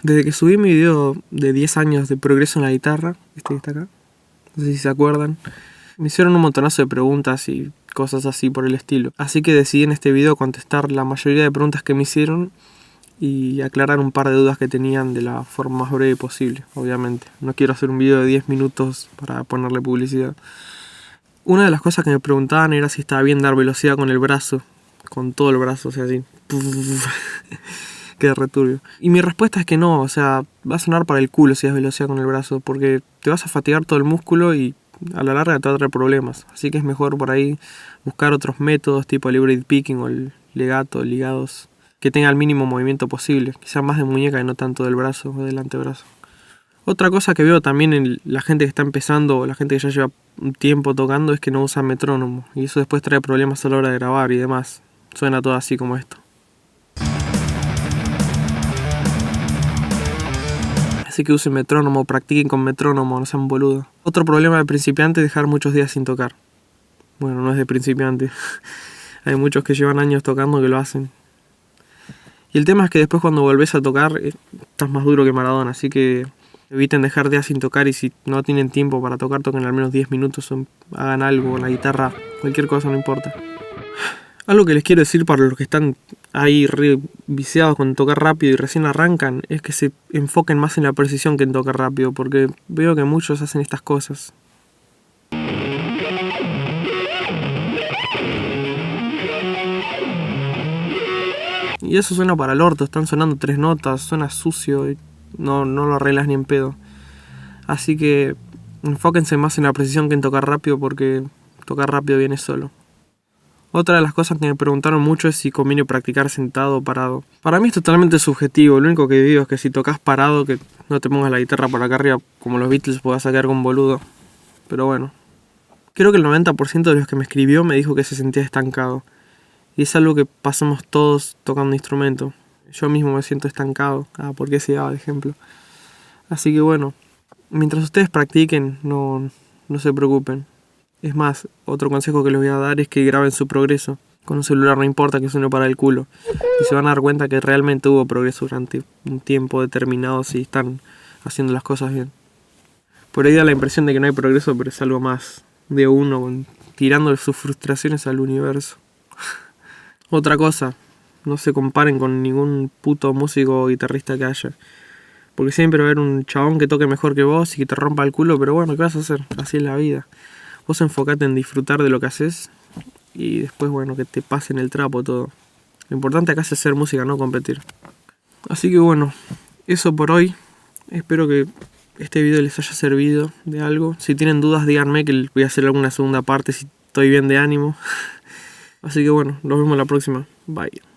desde que subí mi video de 10 años de progreso en la guitarra, este que está acá, no sé si se acuerdan, me hicieron un montonazo de preguntas y cosas así por el estilo. Así que decidí en este video contestar la mayoría de preguntas que me hicieron y aclarar un par de dudas que tenían de la forma más breve posible, obviamente. No quiero hacer un video de 10 minutos para ponerle publicidad. Una de las cosas que me preguntaban era si estaba bien dar velocidad con el brazo, con todo el brazo, o sea, así. Queda returbio. Y mi respuesta es que no, o sea, va a sonar para el culo si das velocidad con el brazo, porque te vas a fatigar todo el músculo y a la larga te va a traer problemas. Así que es mejor por ahí buscar otros métodos tipo el hybrid picking o el legato, ligados, que tenga el mínimo movimiento posible, quizás más de muñeca y no tanto del brazo o del antebrazo. Otra cosa que veo también en la gente que está empezando o la gente que ya lleva un tiempo tocando es que no usa metrónomo, y eso después trae problemas a la hora de grabar y demás. Suena todo así como esto. Así que usen metrónomo, practiquen con metrónomo, no sean boludos. Otro problema de principiante es dejar muchos días sin tocar. Bueno, no es de principiante. Hay muchos que llevan años tocando que lo hacen. Y el tema es que después cuando volvés a tocar, estás más duro que Maradona, así que eviten dejar días sin tocar, y si no tienen tiempo para tocar, toquen al menos 10 minutos, o hagan algo, la guitarra, cualquier cosa, no importa. Algo que les quiero decir para los que están ahí re viciados con tocar rápido y recién arrancan, es que se enfoquen más en la precisión que en tocar rápido, porque veo que muchos hacen estas cosas. Y eso suena para el orto, están sonando 3 notas, suena sucio y no lo arreglas ni en pedo. Así que enfóquense más en la precisión que en tocar rápido, porque tocar rápido viene solo. Otra de las cosas que me preguntaron mucho es si conviene practicar sentado o parado. Para mí es totalmente subjetivo, lo único que digo es que si tocas parado, que no te pongas la guitarra por acá arriba como los Beatles, puedas sacar con boludo. Pero bueno, creo que el 90% de los que me escribió me dijo que se sentía estancado. Y es algo que pasamos todos tocando instrumento. Yo mismo me siento estancado. ¿Por qué se daba de ejemplo? Así que bueno, mientras ustedes practiquen, no se preocupen. Es más, otro consejo que les voy a dar es que graben su progreso. Con un celular no importa que suene para el culo. Y se van a dar cuenta que realmente hubo progreso durante un tiempo determinado si están haciendo las cosas bien. Por ahí da la impresión de que no hay progreso, pero es algo más de uno, tirando sus frustraciones al universo. Otra cosa, no se comparen con ningún puto músico o guitarrista que haya. Porque siempre va a haber un chabón que toque mejor que vos y que te rompa el culo, pero bueno, ¿qué vas a hacer? Así es la vida. Vos enfocate en disfrutar de lo que haces y después, bueno, que te pasen el trapo todo. Lo importante acá es hacer música, no competir. Así que bueno, eso por hoy. Espero que este video les haya servido de algo. Si tienen dudas, díganme que voy a hacer alguna segunda parte si estoy bien de ánimo. Así que bueno, nos vemos la próxima. Bye.